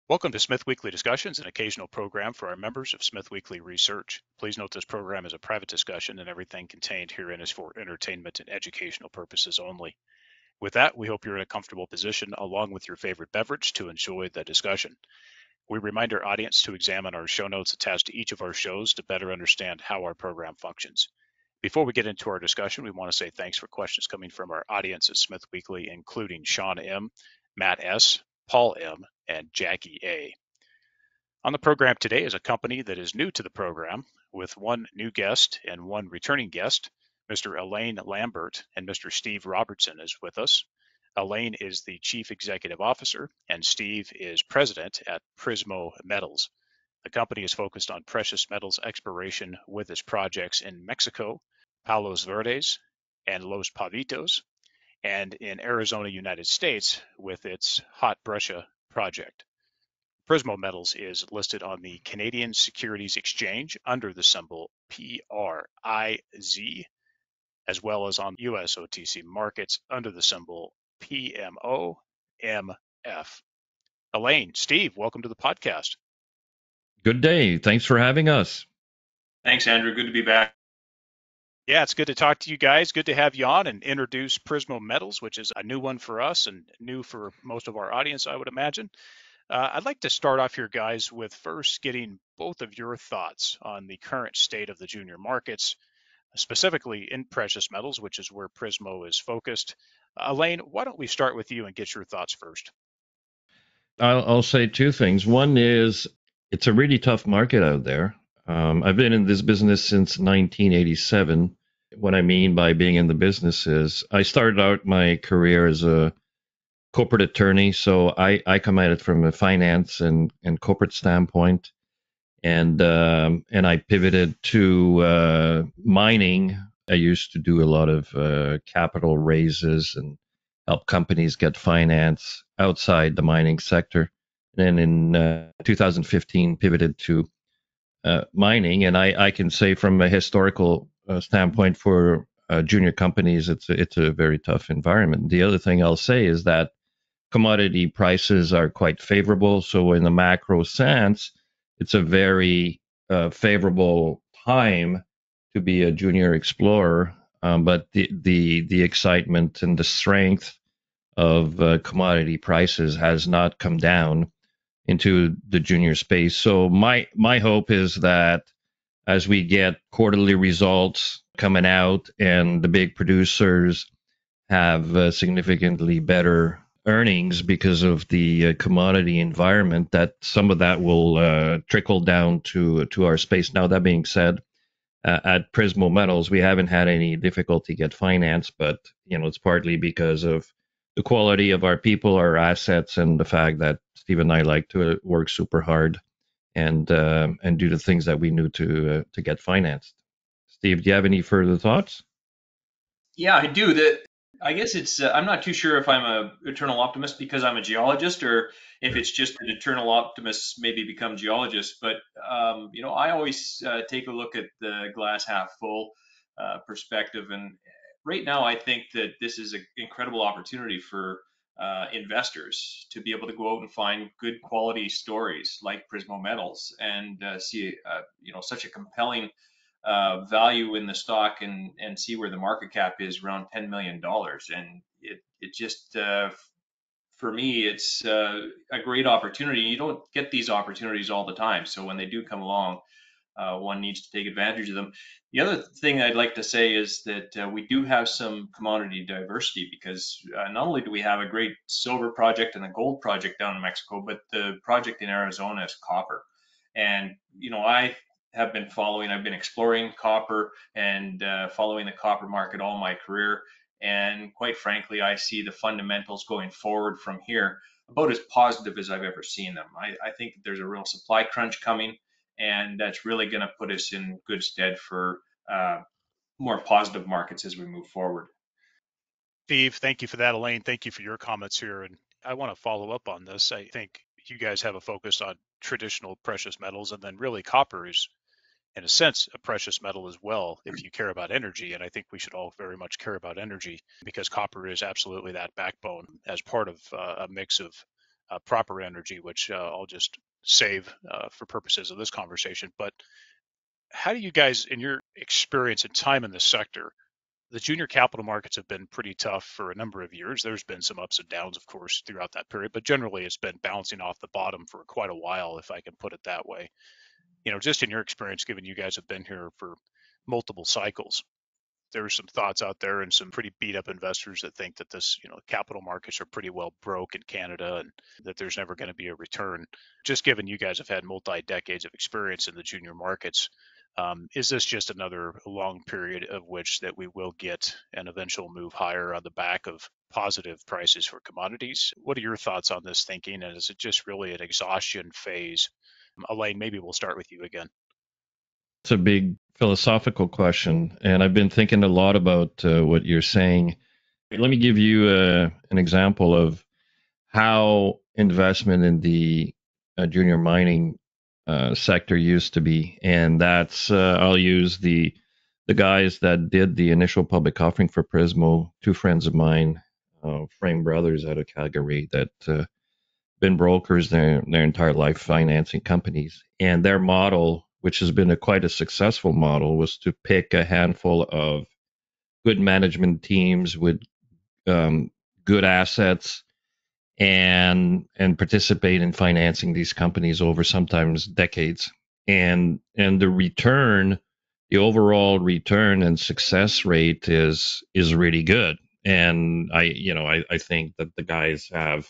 Welcome to SmithWeekly Discussions, an occasional program for our members of SmithWeekly Research. Please note this program is a private discussion and everything contained herein is for entertainment and educational purposes only. With that, we hope you're in a comfortable position along with your favorite beverage to enjoy the discussion. We remind our audience to examine our show notes attached to each of our shows to better understand how our program functions. Before we get into our discussion, we want to say thanks for questions coming from our audience at SmithWeekly, including Sean M., Matt S., Paul M., and Jackie A. On the program today is a company that is new to the program with one new guest and one returning guest. Mr. Alain Lambert and Mr. Steve Robertson is with us. Alain is the Chief Executive Officer and Steve is President at Prismo Metals. The company is focused on precious metals exploration with its projects in Mexico, Palos Verdes and Los Pavitos, and in Arizona, United States with its Hot Breccia project. Prismo Metals is listed on the Canadian Securities Exchange under the symbol PRIZ, as well as on US OTC markets under the symbol PMOMF. Alain, Steve, welcome to the podcast. Good day. Thanks for having us. Thanks, Andrew. Good to be back. Yeah, it's good to talk to you guys. Good to have you on and introduce Prismo Metals, which is a new one for us and new for most of our audience, I would imagine. I'd like to start off here, guys, with first getting both of your thoughts on the current state of the junior markets, specifically in precious metals, which is where Prismo is focused. Alain, why don't we start with you and get your thoughts first? I'll say two things. One is it's a really tough market out there. I've been in this business since 1987. What I mean by being in the business is I started out my career as a corporate attorney, so I come at it from a finance and corporate standpoint, and I pivoted to mining. I used to do a lot of capital raises and help companies get finance outside the mining sector. And then in 2015, pivoted to mining. And I can say from a historical standpoint for junior companies, it's a very tough environment. The other thing I'll say is that commodity prices are quite favorable. So in the macro sense, it's a very favorable time to be a junior explorer. But the excitement and the strength of commodity prices has not come down into the junior space. So my hope is that as we get quarterly results coming out and the big producers have significantly better earnings because of the commodity environment, that some of that will trickle down to our space. Now, that being said, at Prismo Metals, we haven't had any difficulty get finance, but it's partly because of the quality of our people, our assets, and the fact that Steve and I like to work super hard and do the things that we knew to get financed. Steve, do you have any further thoughts? Yeah, I do. I guess it's. I'm not too sure if I'm a eternal optimist because I'm a geologist, or if it's just an eternal optimist maybe become geologist. But I always take a look at the glass half full perspective, and right now I think that this is an incredible opportunity for investors to be able to go out and find good quality stories like Prismo Metals and see such a compelling value in the stock and see where the market cap is around $10 million. And it just, for me, it's a great opportunity. You don't get these opportunities all the time. So when they do come along, one needs to take advantage of them. The other thing I'd like to say is that we do have some commodity diversity because not only do we have a great silver project and a gold project down in Mexico, but the project in Arizona is copper. And, I've been exploring copper and following the copper market all my career. And quite frankly, I see the fundamentals going forward from here about as positive as I've ever seen them. I think there's a real supply crunch coming, and that's really going to put us in good stead for more positive markets as we move forward. Steve, thank you for that. Alain, thank you for your comments here. And I want to follow up on this. I think you guys have a focus on traditional precious metals, and then really copper is, in a sense, a precious metal as well if you care about energy. And I think we should all very much care about energy because copper is absolutely that backbone as part of a mix of proper energy, which I'll just save for purposes of this conversation. But how do you guys, in your experience and time in the sector, the junior capital markets have been pretty tough for a number of years. There's been some ups and downs, of course, throughout that period, but generally it's been bouncing off the bottom for quite a while, if I can put it that way. Just in your experience, given you guys have been here for multiple cycles, there are some thoughts out there and some pretty beat up investors that think that this, capital markets are pretty well broke in Canada and that there's never going to be a return. Just given you guys have had multi decades of experience in the junior markets, is this just another long period of which that we will get an eventual move higher on the back of positive prices for commodities? What are your thoughts on this thinking? And is it just really an exhaustion phase? Alain, maybe we'll start with you again. It's a big philosophical question, and I've been thinking a lot about what you're saying. Let me give you an example of how investment in the junior mining sector used to be, and that's I'll use the guys that did the initial public offering for Prismo. Two friends of mine, Frame Brothers out of Calgary, that been brokers their entire life, financing companies, and their model, which has been quite a successful model, was to pick a handful of good management teams with good assets and participate in financing these companies over sometimes decades. And the return, the overall return and success rate is really good. And I think that the guys have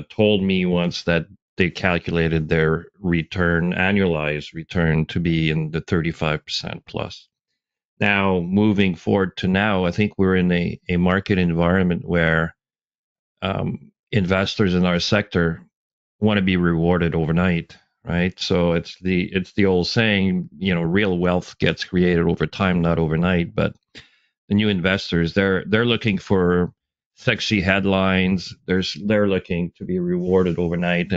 told me once that they calculated their annualized return to be in the 35% plus. Now, moving forward to now, I think we're in a market environment where investors in our sector want to be rewarded overnight, right? So it's the old saying, real wealth gets created over time, not overnight. But the new investors, they're looking for sexy headlines. They're looking to be rewarded overnight,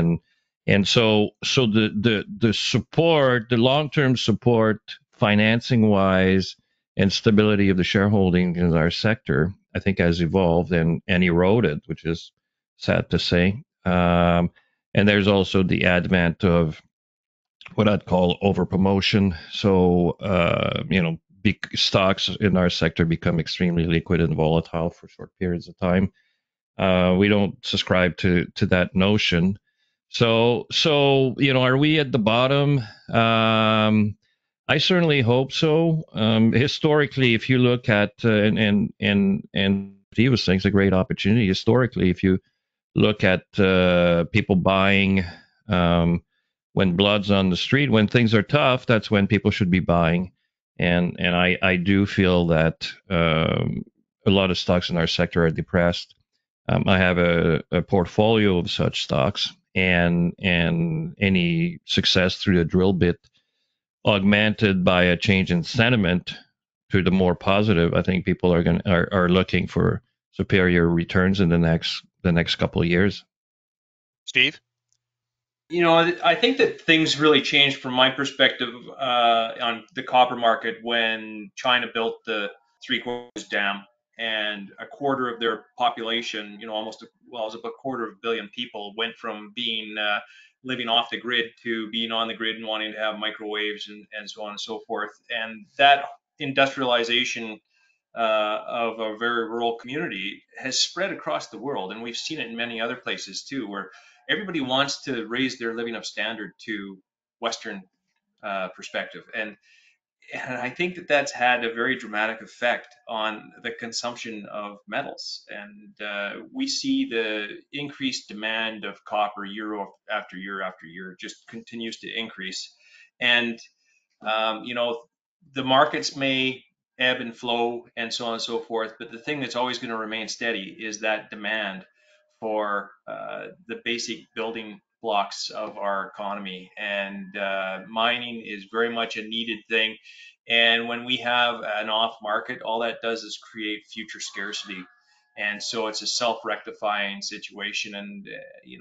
and so the support, the long-term support, financing wise, and stability of the shareholding in our sector, I think, has evolved and eroded, which is sad to say. And there's also the advent of what I'd call over promotion. So, big stocks in our sector become extremely liquid and volatile for short periods of time. We don't subscribe to that notion. So, are we at the bottom? I certainly hope so. Historically, if you look at and he was saying it's a great opportunity. Historically, if you look at people buying when blood's on the street, when things are tough, that's when people should be buying. And I do feel that a lot of stocks in our sector are depressed. I have a portfolio of such stocks, and any success through the drill bit augmented by a change in sentiment to the more positive, I think people are looking for superior returns in the next couple of years. Steve? I think that things really changed from my perspective on the copper market when China built the Three Gorges Dam, and a quarter of their population, it was about a quarter of a billion people, went from being living off the grid to being on the grid and wanting to have microwaves and so on and so forth. And that industrialization of a very rural community has spread across the world, and we've seen it in many other places too, where everybody wants to raise their living up standard to Western perspective, and I think that that's had a very dramatic effect on the consumption of metals, and we see the increased demand of copper year after year after year just continues to increase, and the markets may ebb and flow and so on and so forth, but the thing that's always going to remain steady is that demand for the basic building blocks of our economy. And mining is very much a needed thing. And when we have an off market, all that does is create future scarcity. And so it's a self-rectifying situation. And,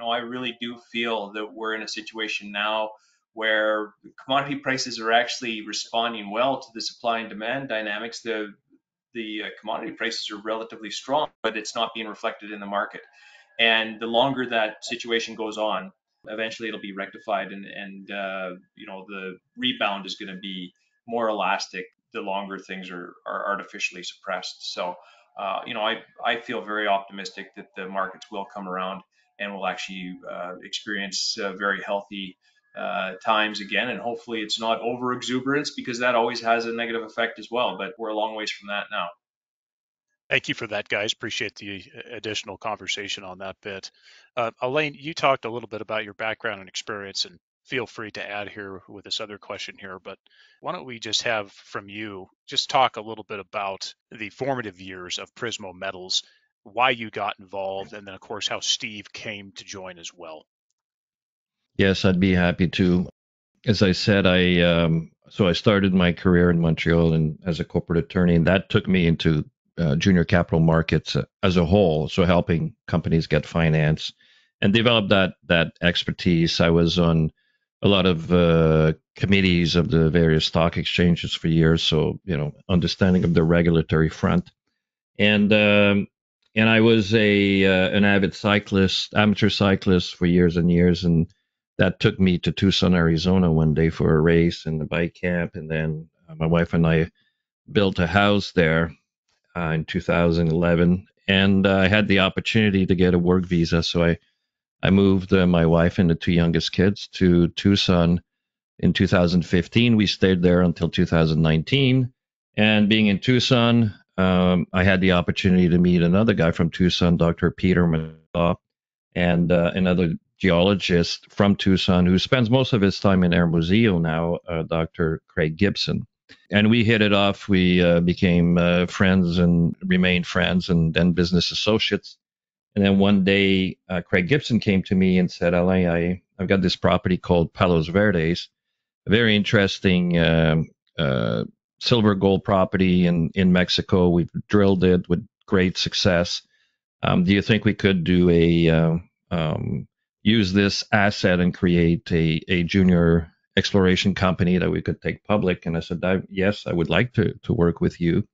I really do feel that we're in a situation now where commodity prices are actually responding well to the supply and demand dynamics. The commodity prices are relatively strong, but it's not being reflected in the market. And the longer that situation goes on, eventually it'll be rectified, and the rebound is going to be more elastic the longer things are artificially suppressed. So, I feel very optimistic that the markets will come around and we'll actually experience very healthy times again. And hopefully it's not over exuberance, because that always has a negative effect as well. But we're a long ways from that now. Thank you for that, guys. Appreciate the additional conversation on that bit. Alain, you talked a little bit about your background and experience, and feel free to add here with this other question here, but why don't we just have from you just talk a little bit about the formative years of Prismo Metals, why you got involved, and then, of course, how Steve came to join as well. Yes, I'd be happy to. As I said, I started my career in Montreal and as a corporate attorney, and that took me into junior capital markets as a whole, so helping companies get finance and develop that expertise. I was on a lot of committees of the various stock exchanges for years, so understanding of the regulatory front, and I was an avid cyclist, amateur cyclist for years and years, and that took me to Tucson, Arizona one day for a race and the bike camp, and then my wife and I built a house there in 2011, and I had the opportunity to get a work visa. So I moved my wife and the two youngest kids to Tucson in 2015. We stayed there until 2019. And being in Tucson, I had the opportunity to meet another guy from Tucson, Dr. Peter Matoff, and another geologist from Tucson who spends most of his time in Hermosillo now, Dr. Craig Gibson. And we hit it off. We became friends and remained friends, and then business associates. And then one day, Craig Gibson came to me and said, Alain, I've got this property called Palos Verdes, a very interesting silver gold property in Mexico. We've drilled it with great success. Do you think we could do use this asset and create a junior exploration company that we could take public? And I said, yes, I would like to work with you,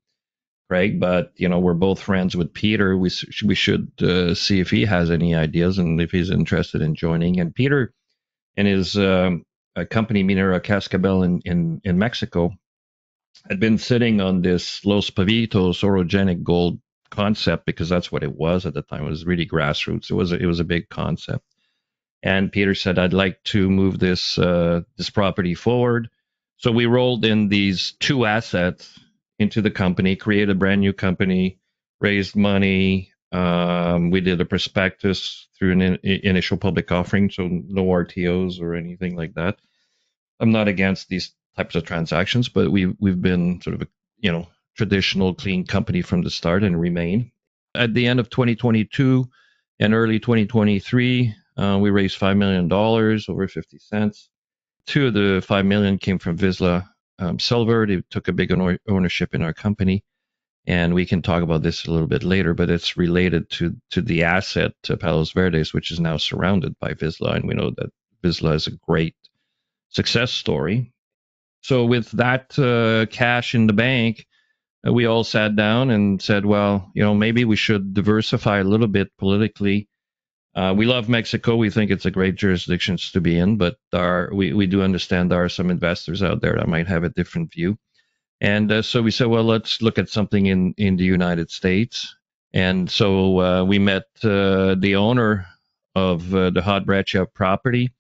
Craig, but we're both friends with Peter. We should see if he has any ideas and if he's interested in joining. And Peter and his company Minera Cascabel in Mexico had been sitting on this Los Pavitos orogenic gold concept, because that's what it was at the time. It was really grassroots. It was a big concept. And Peter said, I'd like to move this property forward. So we rolled in these two assets into the company, created a brand new company, raised money. We did a prospectus through an initial public offering, so no RTOs or anything like that. I'm not against these types of transactions, but we've been sort of a traditional clean company from the start and remain. At the end of 2022 and early 2023, we raised $5 million, over 50 cents. Two of the $5 million came from Vizsla Silver. They took a big ownership in our company, and we can talk about this a little bit later, but it's related to the asset, Palos Verdes, which is now surrounded by Vizsla, and we know that Vizsla is a great success story. So with that cash in the bank, we all sat down and said, well, maybe we should diversify a little bit politically. We love Mexico. We think it's a great jurisdiction to be in, but we do understand there are some investors out there that might have a different view. And so we said, well, let's look at something in the United States. And so we met the owner of the Hot Breccia property,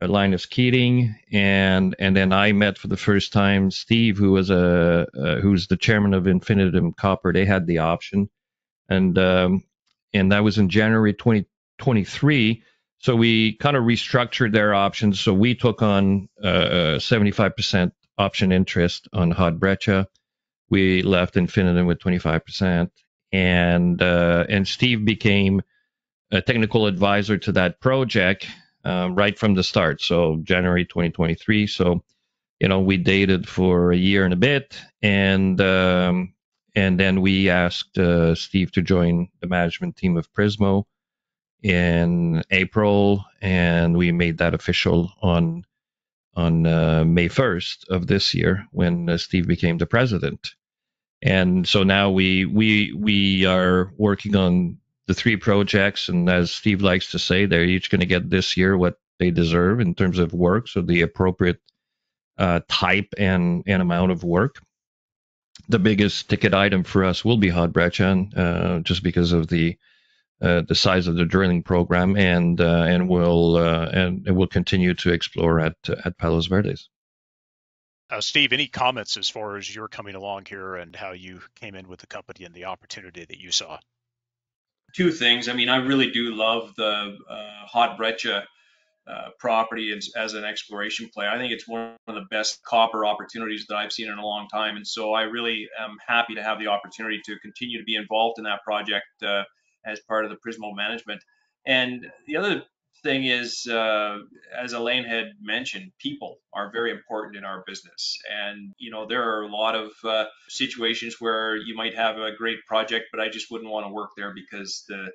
Linus Keating, and then I met for the first time Steve, who's the chairman of Infinitum Copper. They had the option, and that was in January 2023. So we kind of restructured their options. So we took on 75% option interest on Hot Breccia. We left Infinitum with 25%, and Steve became a technical advisor to that project right from the start. So January 2023. So we dated for a year and a bit, and then we asked Steve to join the management team of Prismo in April, and we made that official on May 1st of this year when Steve became the president. And so now we are working on the three projects, and as Steve likes to say, they're each going to get this year what they deserve in terms of work, so the appropriate type and amount of work. The biggest ticket item for us will be Hot Breccia, just because of the size of the drilling program, and we'll continue to explore at Palos Verdes. Steve, any comments as far as you're coming along here and how you came in with the company and the opportunity that you saw? Two things. I mean, I really do love the Hot Breccia property as an exploration play. I think it's one of the best copper opportunities that I've seen in a long time. And so I really am happy to have the opportunity to continue to be involved in that project as part of the Prismo management. And the other thing is, as Alain had mentioned, people are very important in our business. And, there are a lot of situations where you might have a great project, but I just wouldn't want to work there because the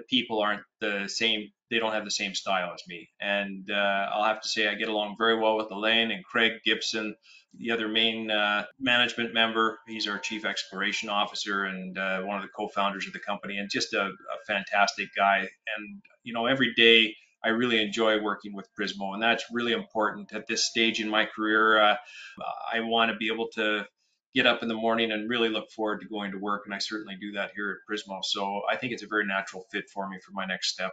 people aren't the same. They don't have the same style as me. And I'll have to say I get along very well with Alain and Craig Gibson, the other main management member. He's our chief exploration officer and one of the co-founders of the company, and just a fantastic guy. And, every day I really enjoy working with Prismo, and that's really important at this stage in my career. I want to be able to get up in the morning and really look forward to going to work. And I certainly do that here at Prismo. So I think it's a very natural fit for me for my next step.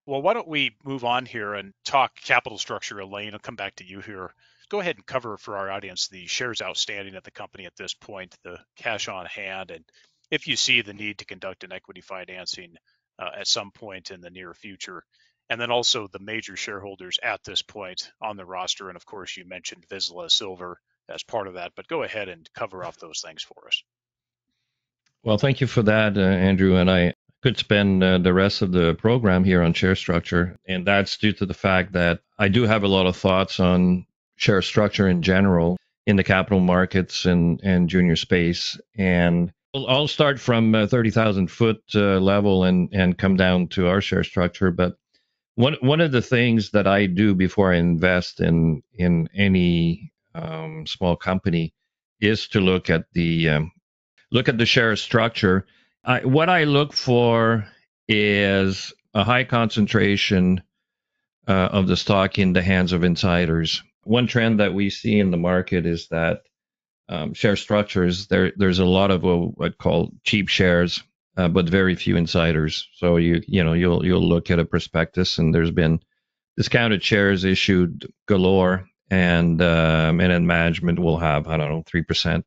Well, why don't we move on here and talk capital structure, Alain? I'll come back to you here. Go ahead and cover for our audience the shares outstanding at the company at this point, the cash on hand, and if you see the need to conduct an equity financing at some point in the near future. And then also the major shareholders at this point on the roster. And of course, you mentioned Vizsla Silver as part of that, but go ahead and cover off those things for us. Well, thank you for that, Andrew. And I could spend the rest of the program here on share structure. And that's due to the fact that I do have a lot of thoughts on share structure in general in the capital markets and junior space. And I'll start from 30,000 foot level and come down to our share structure. But one of the things that I do before I invest in any small company is to look at the share structure. What I look for is a high concentration of the stock in the hands of insiders. One trend that we see in the market is that share structures, there's a lot of what I call cheap shares, but very few insiders. So you'll look at a prospectus and there's been discounted shares issued galore, and then management will have 3%.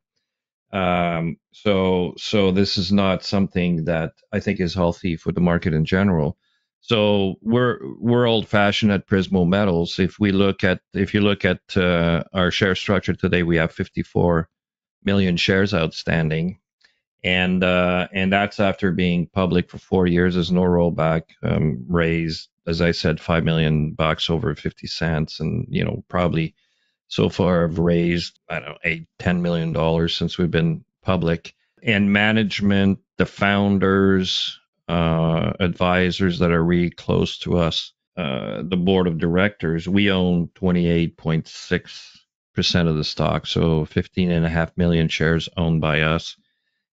So this is not something that I think is healthy for the market in general. So we're old fashioned at Prismo Metals. If you look at our share structure today, we have 54 million shares outstanding, and that's after being public for 4 years. There's no rollback. Raised, as I said, $5 million over 50 cents, and probably so far I've raised, $8-10 million since we've been public. And management, the founders, advisors that are really close to us, the board of directors, we own 28.6% of the stock, so 15.5 million shares owned by us.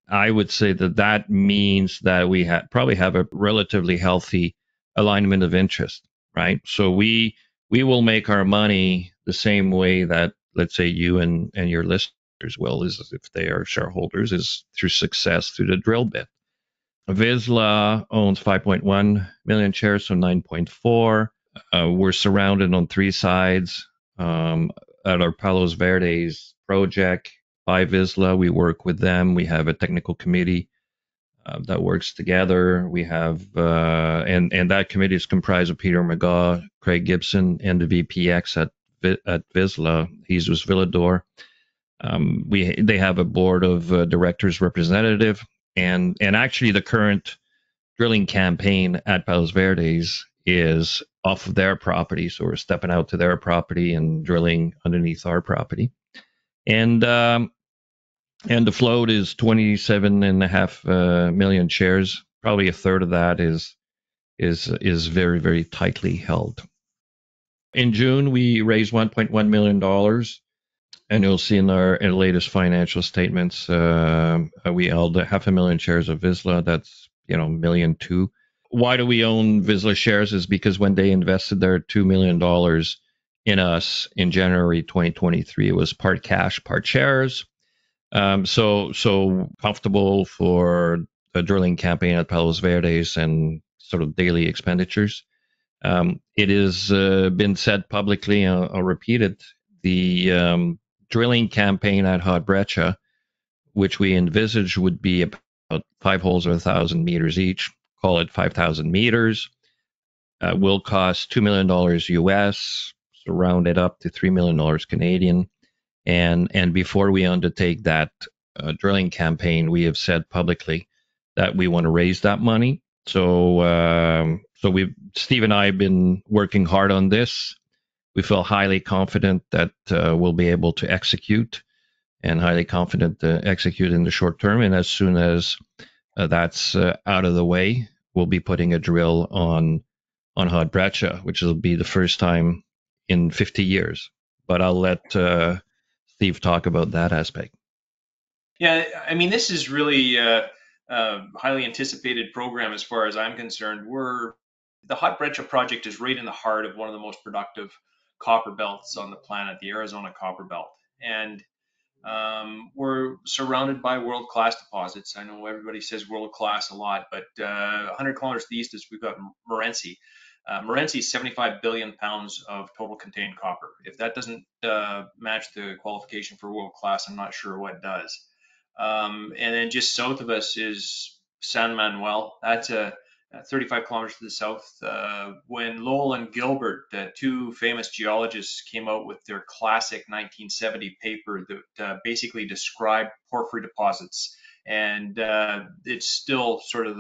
I would say that means that we probably have a relatively healthy alignment of interest, right? So we will make our money the same way that, let's say, you and your listeners will, is if they are shareholders, is through success through the drill bit. Vizsla owns 5.1 million shares, so 9.4. We're surrounded on three sides at our Palos Verdes project by Vizsla. We work with them. We have a technical committee that works together. We have and that committee is comprised of Peter McGaw, Craig Gibson, and the VPX at Vizsla, Jesus Villador. They have a board of directors representative, and actually the current drilling campaign at Palos Verdes is off of their property, so we're stepping out to their property and drilling underneath our property, and the float is 27.5 million shares. Probably a third of that is very, very tightly held. In June, we raised $1.1 million, and you'll see in our latest financial statements, we held 500,000 shares of Vizsla. That's million two. Why do we own Vizsla shares is because when they invested their $2 million in us in January 2023, it was part cash, part shares. So comfortable for the drilling campaign at Palos Verdes and sort of daily expenditures. It has been said publicly, I'll repeat it, the drilling campaign at Hot Breccia, which we envisage would be about 5 holes or 1,000 meters each, call it 5,000 meters, will cost $2 million US, so round it up to $3 million Canadian. And before we undertake that drilling campaign, we have said publicly that we want to raise that money. So Steve and I have been working hard on this. We feel highly confident that we'll be able to execute, and highly confident to execute in the short term. And as soon as that's out of the way, we'll be putting a drill on Hot Breccia, which will be the first time in 50 years. But I'll let Steve talk about that aspect. Yeah, I mean, this is really a highly anticipated program as far as I'm concerned. The Hot Breccia project is right in the heart of one of the most productive copper belts on the planet, the Arizona Copper Belt. And we're surrounded by world-class deposits. I know everybody says world-class a lot, but 100 kilometers to the east is we've got Morenci. Morenci is 75 billion pounds of total contained copper. If that doesn't match the qualification for world-class, I'm not sure what does. And then just south of us is San Manuel. That's 35 kilometers to the south. When Lowell and Gilbert, the two famous geologists, came out with their classic 1970 paper that basically described porphyry deposits, and it's still sort of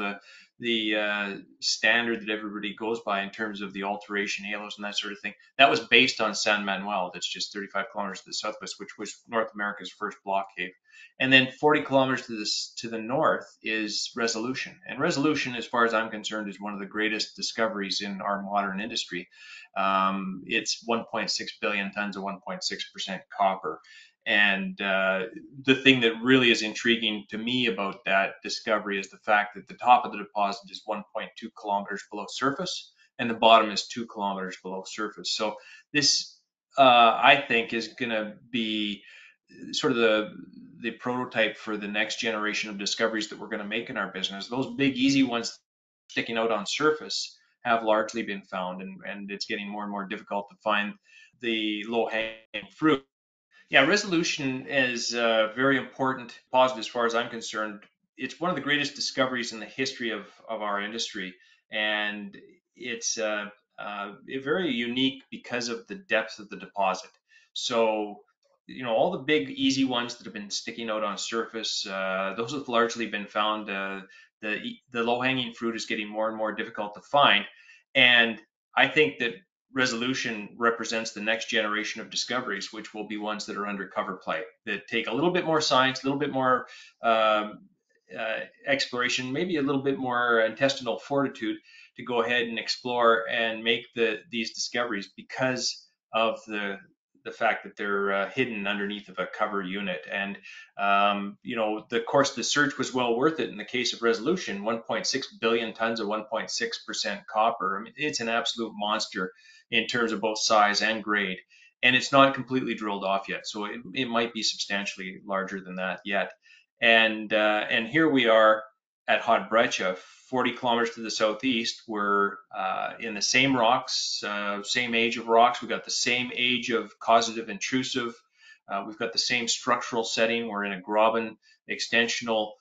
the standard that everybody goes by in terms of the alteration halos and that sort of thing. That was based on San Manuel, that's just 35 kilometers to the southwest, which was North America's first block cave. And then 40 kilometers to the north is Resolution. And Resolution, as far as I'm concerned, is one of the greatest discoveries in our modern industry. It's 1.6 billion tons of 1.6% copper. And the thing that really is intriguing to me about that discovery is the fact that the top of the deposit is 1.2 kilometers below surface and the bottom is 2 kilometers below surface. So this, I think, is going to be sort of the prototype for the next generation of discoveries that we're going to make in our business. Those big, easy ones sticking out on surface have largely been found, and it's getting more and more difficult to find the low-hanging fruit. Yeah, Resolution is a very important deposit as far as I'm concerned. It's one of the greatest discoveries in the history of our industry, and it's very unique because of the depth of the deposit. So, all the big easy ones that have been sticking out on surface, those have largely been found. The low-hanging fruit is getting more and more difficult to find, and I think that Resolution represents the next generation of discoveries, which will be ones that are under cover play, that take a little bit more science, a little bit more exploration, maybe a little bit more intestinal fortitude to go ahead and explore and make these discoveries because of the fact that they're hidden underneath of a cover unit. And the search was well worth it in the case of Resolution. 1.6 billion tons of 1.6% copper. I mean, it's an absolute monster in terms of both size and grade, and it's not completely drilled off yet, so it might be substantially larger than that yet. And here we are at Hot Breccia, 40 kilometers to the southeast. We're in the same rocks, same age of rocks. We've got the same age of causative intrusive. We've got the same structural setting. We're in a graben extensional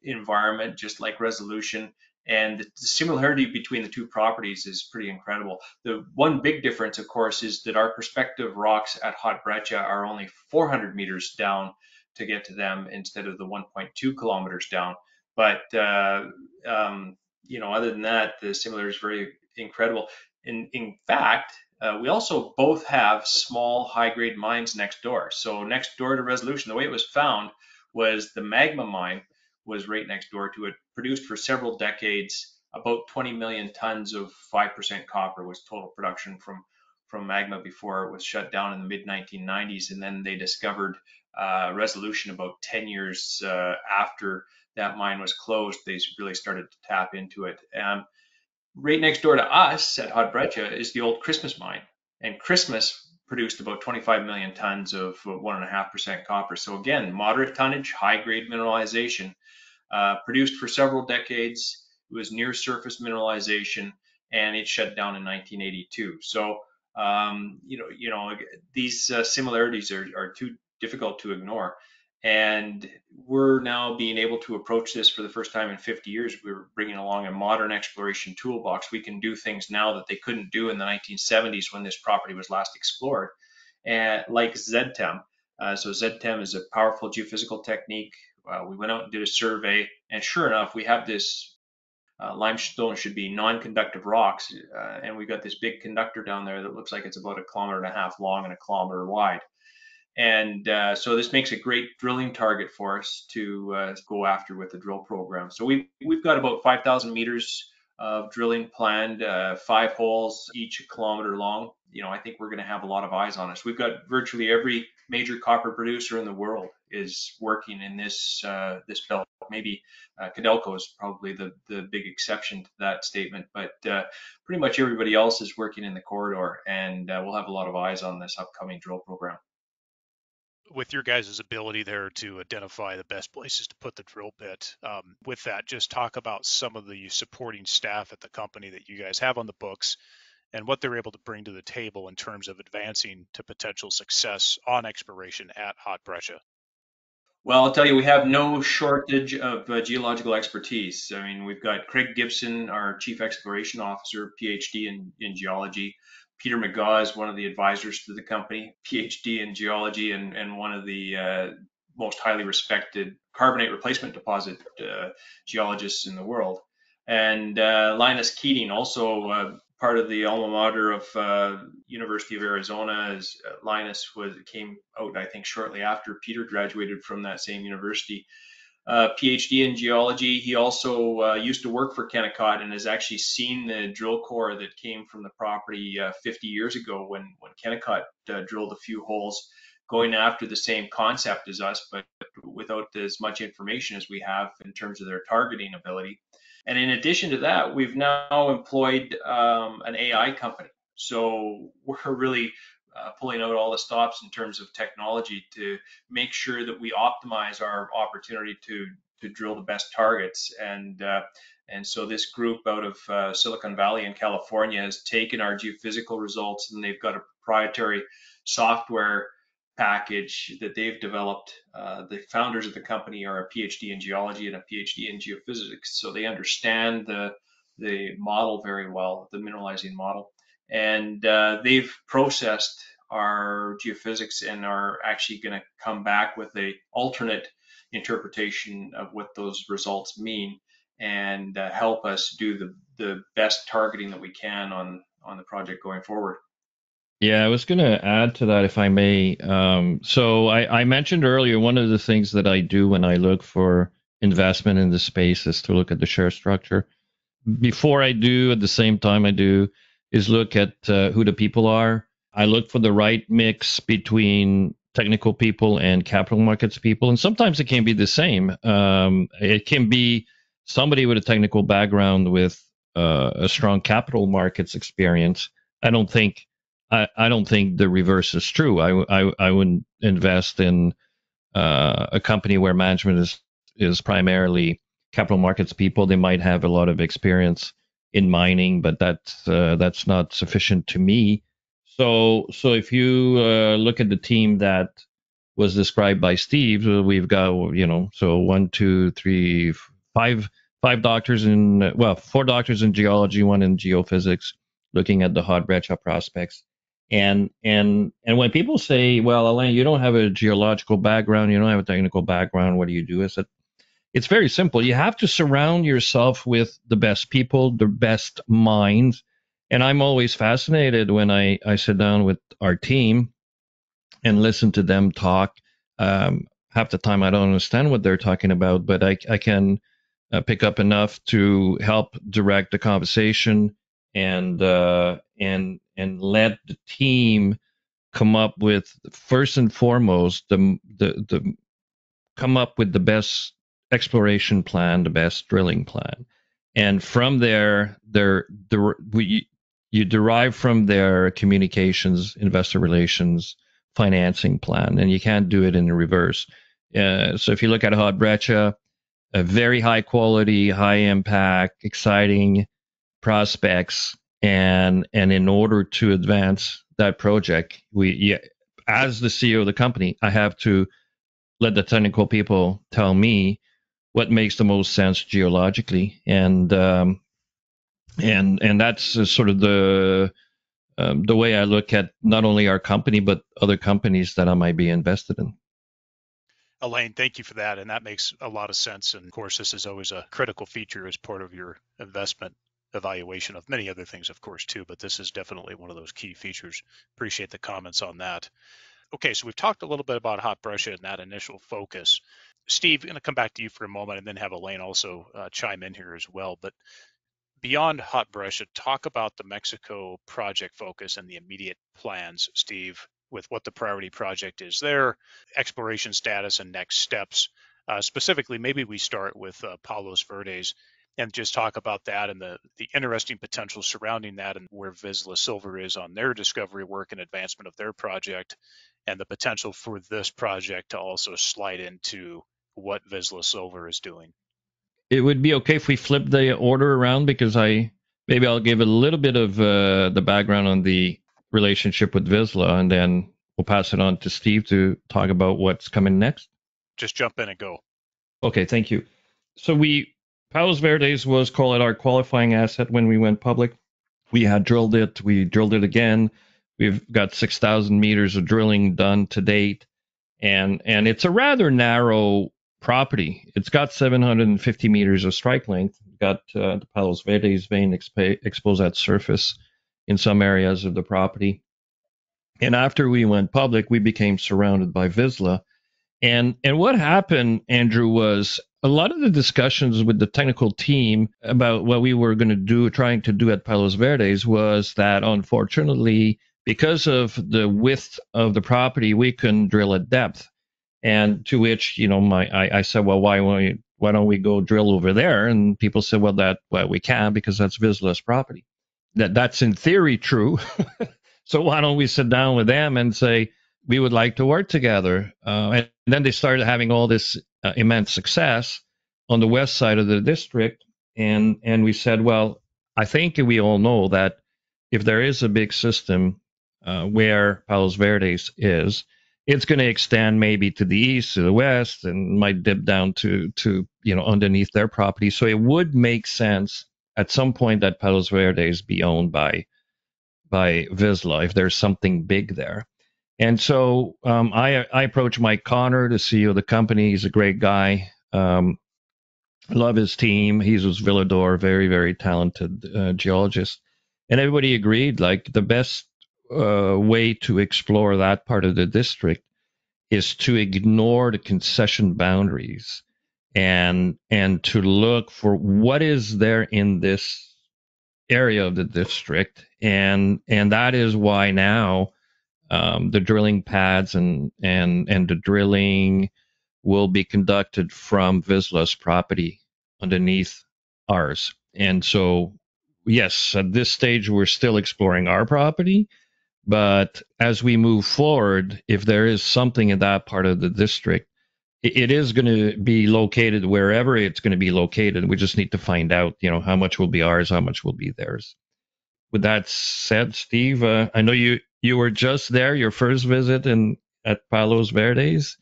environment, just like Resolution. And the similarity between the two properties is pretty incredible. The one big difference, of course, is that our prospective rocks at Hot Breccia are only 400 meters down to get to them instead of the 1.2 kilometers down. But other than that, the similarity is very incredible. In fact, we also both have small high-grade mines next door. So next door to Resolution, the way it was found was the Magma mine was right next door to it, produced for several decades. About 20 million tons of 5% copper was total production from Magma before it was shut down in the mid 1990s. And then they discovered Resolution about 10 years after that mine was closed, they really started to tap into it. Right next door to us at Hot Breccia is the old Christmas mine, and Christmas produced about 25 million tons of 1.5% copper. So again, moderate tonnage, high grade mineralization, produced for several decades. It was near surface mineralization, and it shut down in 1982. So these similarities are too difficult to ignore. And we're now being able to approach this for the first time in 50 years. We're bringing along a modern exploration toolbox. We can do things now that they couldn't do in the 1970s when this property was last explored, and like ZTEM. So ZTEM is a powerful geophysical technique. We went out and did a survey, and sure enough, we have this limestone should be non-conductive rocks, and we got this big conductor down there that looks like it's about 1.5 kilometers long and 1 kilometer wide. And so this makes a great drilling target for us to go after with the drill program. So we've got about 5,000 meters of drilling planned, 5 holes, each 1 kilometer long. I think we're going to have a lot of eyes on us. We've got virtually every major copper producer in the world is working in this belt. Maybe Codelco is probably the big exception to that statement, but pretty much everybody else is working in the corridor, and we'll have a lot of eyes on this upcoming drill program. With your guys' ability there to identify the best places to put the drill bit, with that, just talk about some of the supporting staff at the company that you guys have on the books and what they're able to bring to the table in terms of advancing to potential success on exploration at Hot Breccia. Well, I'll tell you, we have no shortage of geological expertise. I mean, we've got Craig Gibson, our Chief Exploration Officer, PhD in geology. Peter McGaw is one of the advisors to the company, PhD in geology, and one of the most highly respected carbonate replacement deposit geologists in the world. And Linus Keating, also part of the alma mater of University of Arizona. As Linus came out, I think, shortly after Peter graduated from that same university. PhD in geology. He also used to work for Kennecott and has actually seen the drill core that came from the property 50 years ago when Kennecott drilled a few holes going after the same concept as us, but without as much information as we have in terms of their targeting ability. And in addition to that, we've now employed an AI company. So we're really pulling out all the stops in terms of technology to make sure that we optimize our opportunity to drill the best targets. And so this group out of Silicon Valley in California has taken our geophysical results, and they've got a proprietary software package that they've developed. The founders of the company are a PhD in geology and a PhD in geophysics, so they understand the model very well, the mineralizing model. And they've processed our geophysics and are actually going to come back with a alternate interpretation of what those results mean, and help us do the best targeting that we can on the project going forward. Yeah, I was going to add to that if I may. So I mentioned earlier, one of the things that I do when I look for investment in the space is to look at the share structure. Before I do, at the same time I do, is look at who the people are. I look for the right mix between technical people and capital markets people. And sometimes it can be the same. It can be somebody with a technical background with a strong capital markets experience. I don't think the reverse is true. I wouldn't invest in a company where management is primarily capital markets people. They might have a lot of experience in mining, but that's not sufficient to me. So if you look at the team that was described by Steve, we've got so 1, 2, 3, 5 doctors in 4 doctors in geology, 1 in geophysics, looking at the Hot Breccia prospects. And when people say, well, Alain, you don't have a geological background, you don't have a technical background, what do you do? I said, it's very simple. You have to surround yourself with the best people, the best minds. And I'm always fascinated when I sit down with our team and listen to them talk. Half the time I don't understand what they're talking about, but I can pick up enough to help direct the conversation and let the team come up with, first and foremost, come up with the best exploration plan, the best drilling plan. And from there, you derive from their communications, investor relations, financing plan, and you can't do it in reverse. So if you look at Hot Breccia, a very high quality, high impact, exciting prospects, and in order to advance that project, as the CEO of the company, I have to let the technical people tell me what makes the most sense geologically, and that's sort of the way I look at not only our company but other companies that I might be invested in. Alain, thank you for that. And that makes a lot of sense. And of course, this is always a critical feature as part of your investment evaluation of many other things, of course, too. But this is definitely one of those key features. Appreciate the comments on that. Okay, so we've talked a little bit about Hot Breccia and that initial focus. Steve, I'm going to come back to you for a moment and then have Alain also chime in here as well. But beyond Hot Breccia, talk about the Mexico project focus and the immediate plans, Steve, with what the priority project is there, exploration status, and next steps. Specifically, maybe we start with Palos Verdes and just talk about that and the interesting potential surrounding that and where Vizsla Silver is on their discovery work and advancement of their project, and the potential for this project to also slide into what Vizsla Silver is doing. It would be okay if we flip the order around, because I'll give a little bit of the background on the relationship with Vizsla, and then we'll pass it on to Steve to talk about what's coming next. Just jump in and go. Okay, thank you. So Palos Verdes was called our qualifying asset when we went public. We had drilled it. We drilled it again. We've got 6,000 meters of drilling done to date, and it's a rather narrow property. It's got 750 meters of strike length. We've got the Palos Verdes vein exposed at surface in some areas of the property. And after we went public, we became surrounded by Vizsla. And what happened, Andrew, was a lot of the discussions with the technical team about what we were trying to do at Palos Verdes, was that unfortunately, because of the width of the property, we couldn't drill at depth. And to which, I said, well, why don't we go drill over there? And people said, well, we can, because that's Vizsla's property. That's in theory true. So why don't we sit down with them and say, we would like to work together? And then they started having all this immense success on the west side of the district. And we said, well, I think we all know that if there is a big system where Palos Verdes is, it's going to extend maybe to the east, to the west, and might dip down to underneath their property. So it would make sense at some point that Palos Verdes be owned by Vizsla if there's something big there. And so I approached Mike Connor, the CEO of the company. He's a great guy. Love his team. He's with Villador, very, very talented geologist. And everybody agreed, like, the best way to explore that part of the district is to ignore the concession boundaries and to look for what is there in this area of the district. And that is why now the drilling pads and the drilling will be conducted from Vizsla's property underneath ours. And so, yes, at this stage, we're still exploring our property. But as we move forward, if there is something in that part of the district, it is going to be located wherever it's going to be located. We just need to find out, how much will be ours, how much will be theirs. With that said, Steve, I know you were just there, your first visit at Palos Verdes.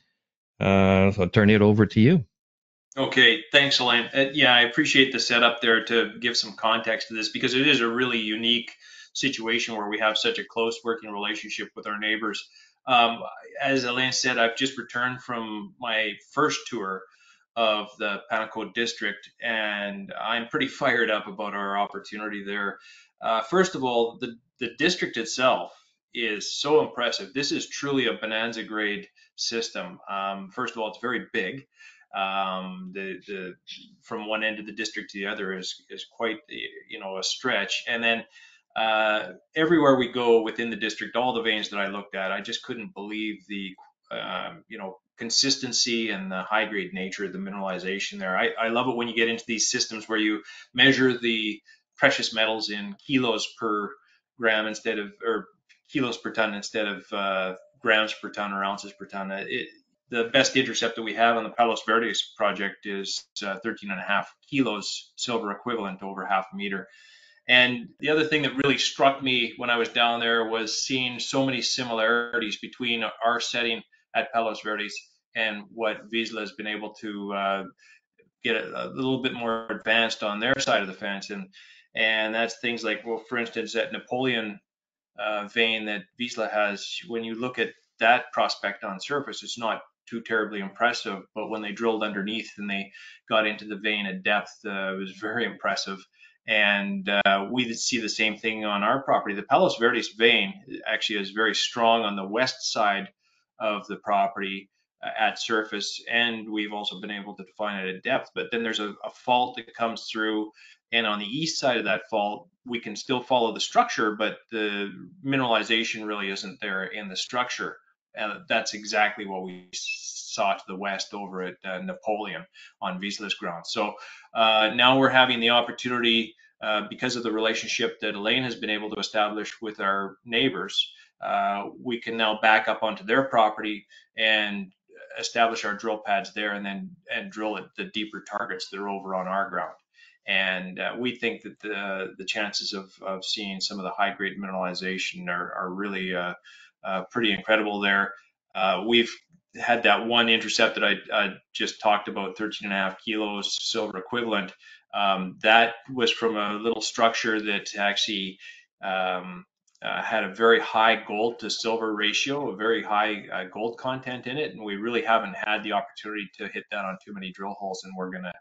So I'll turn it over to you. Okay, thanks, Alain. Yeah, I appreciate the setup there to give some context to this, because it is a really unique situation where we have such a close working relationship with our neighbors. Um, as Alain said, I've just returned from my first tour of the Panaco district, and I'm pretty fired up about our opportunity there. First of all, the district itself is so impressive. This is truly a bonanza grade system. First of all, it's very big. The from one end of the district to the other is quite a stretch. And then everywhere we go within the district, all the veins that I looked at, I just couldn't believe the consistency and the high grade nature of the mineralization there. I love it when you get into these systems where you measure the precious metals in kilos per gram instead of, or kilos per ton instead of grams per ton or ounces per ton. The best intercept that we have on the Palos Verdes project is 13.5 kilos silver equivalent over half a meter. And the other thing that really struck me when I was down there was seeing so many similarities between our setting at Palos Verdes and what Vizsla has been able to get a little bit more advanced on their side of the fence. And that's things like, well, for instance, that Napoleon vein that Vizsla has, when you look at that prospect on surface, it's not too terribly impressive. But when they drilled underneath and they got into the vein at depth, it was very impressive. And we see the same thing on our property. The Palos Verdes vein actually is very strong on the west side of the property at surface, and we've also been able to define it at depth. But then there's a fault that comes through, and on the east side of that fault, we can still follow the structure, but the mineralization really isn't there in the structure. And that's exactly what we saw to the west over at Napoleon on Vizsla's ground. So now we're having the opportunity, because of the relationship that Alain has been able to establish with our neighbors, we can now back up onto their property and establish our drill pads there, and drill at the deeper targets that are over on our ground. And we think that the chances of seeing some of the high grade mineralization are really pretty incredible there. We've had that one intercept that I just talked about, 13.5 kilos silver equivalent. That was from a little structure that actually had a very high gold to silver ratio, a very high gold content in it, and we really haven't had the opportunity to hit that on too many drill holes, and we're going to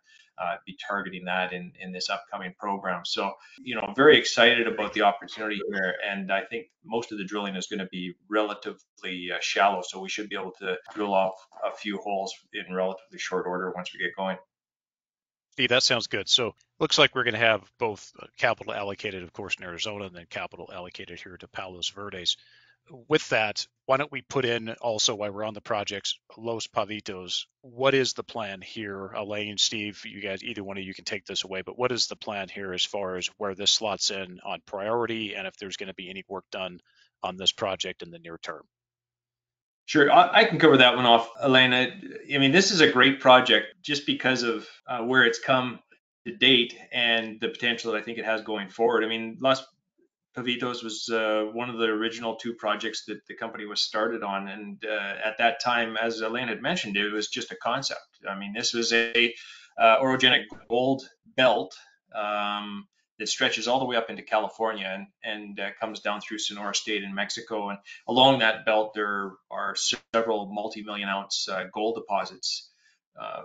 be targeting that in this upcoming program. So, very excited about the opportunity here, and I think most of the drilling is going to be relatively shallow, so we should be able to drill off a few holes in relatively short order once we get going. Steve, that sounds good. So looks like we're going to have both capital allocated, of course, in Arizona, and then capital allocated here to Palos Verdes. With that, why don't we put in also, while we're on the projects, Los Pavitos? What is the plan here? Alain, Steve, you guys, either one of you can take this away, but what is the plan here as far as where this slots in on priority, and if there's going to be any work done on this project in the near term? Sure, I can cover that one off, Elena. I mean, this is a great project just because of where it's come to date and the potential that I think it has going forward. I mean, Los Pavitos was one of the original two projects that the company was started on, and at that time, as Elaine had mentioned, it was just a concept. I mean, this was a orogenic gold belt that stretches all the way up into California and comes down through Sonora State in Mexico. And along that belt, there are several multi-million ounce gold deposits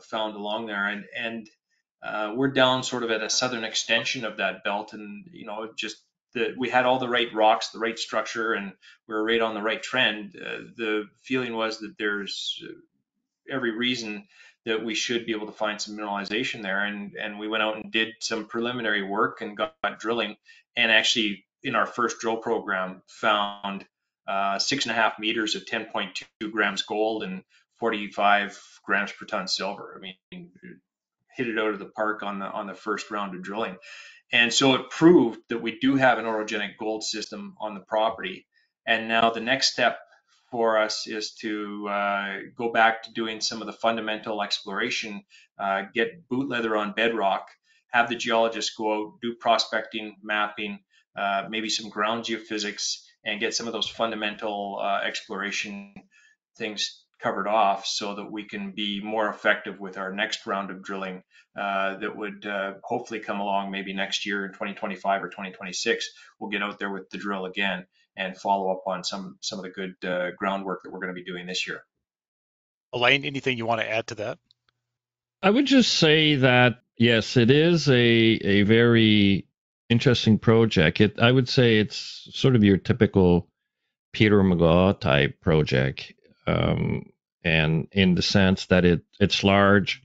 found along there, and we're down sort of at a southern extension of that belt, and just that we had all the right rocks, the right structure, and we were right on the right trend. The feeling was that there's every reason that we should be able to find some mineralization there. And we went out and did some preliminary work and got drilling, and actually in our first drill program found 6.5 meters of 10.2 grams gold and 45 grams per ton silver. I mean, hit it out of the park on the first round of drilling. And so it proved that we do have an orogenic gold system on the property. And now the next step for us is to go back to doing some of the fundamental exploration, get boot leather on bedrock, have the geologists go out, do prospecting, mapping, maybe some ground geophysics, and get some of those fundamental exploration things covered off so that we can be more effective with our next round of drilling that would hopefully come along maybe next year in 2025 or 2026. We'll get out there with the drill again and follow up on some of the good groundwork that we're going to be doing this year. Alain, anything you want to add to that? I would just say that, yes, it is a very interesting project. I would say it's sort of your typical Peter McGaw type project. And in the sense that it's large,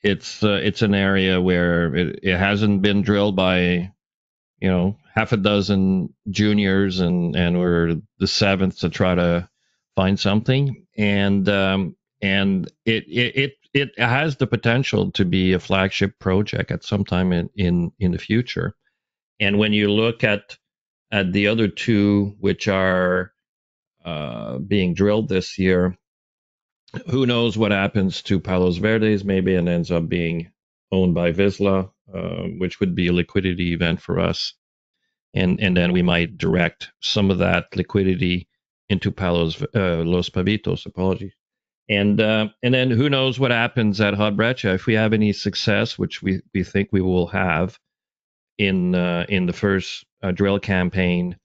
it's an area where it hasn't been drilled by half a dozen juniors, and we're the seventh to try to find something. And and it has the potential to be a flagship project at some time in the future. And when you look at the other two, which are being drilled this year, who knows what happens to Palos Verdes? Maybe it ends up being owned by Vizsla, which would be a liquidity event for us, and then we might direct some of that liquidity into Palos Los Pavitos. Apologies. And then who knows what happens at Hot Breccia if we have any success, which we think we will have in the first drill campaign,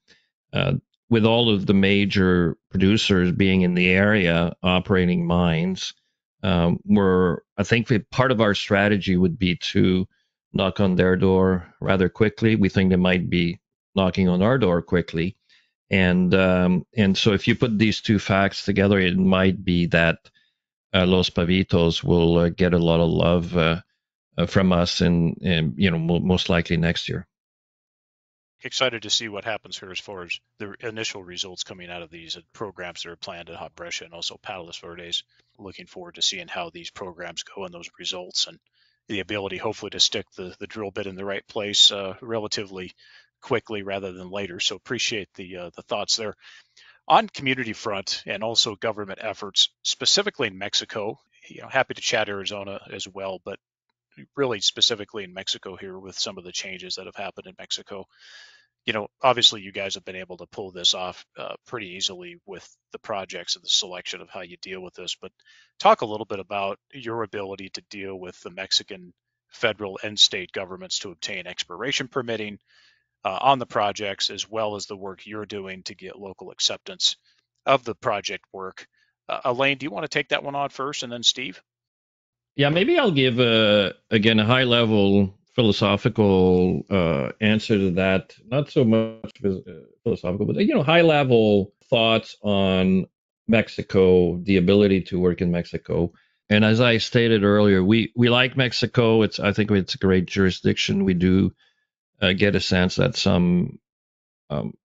uh, with all of the major producers being in the area operating mines. I think part of our strategy would be to knock on their door rather quickly. We think they might be knocking on our door quickly, and so if you put these two facts together, it might be that Los Pavitos will get a lot of love from us, and most likely next year. Excited to see what happens here as far as the initial results coming out of these programs that are planned at Hot Breccia and also Palos Verdes. Looking forward to seeing how these programs go and those results, and the ability hopefully to stick the drill bit in the right place relatively quickly rather than later. So appreciate the thoughts there. On community front and also government efforts, specifically in Mexico, happy to chat Arizona as well, but really specifically in Mexico here with some of the changes that have happened in Mexico. Obviously you guys have been able to pull this off pretty easily with the projects and the selection of how you deal with this. But talk a little bit about your ability to deal with the Mexican federal and state governments to obtain exploration permitting on the projects, as well as the work you're doing to get local acceptance of the project work. Alain, do you want to take that one on first, and then Steve? Yeah, maybe I'll give again a high level philosophical answer to that. Not so much philosophical, but high level thoughts on Mexico, the ability to work in Mexico. And as I stated earlier, we like Mexico. I think it's a great jurisdiction. We do get a sense that some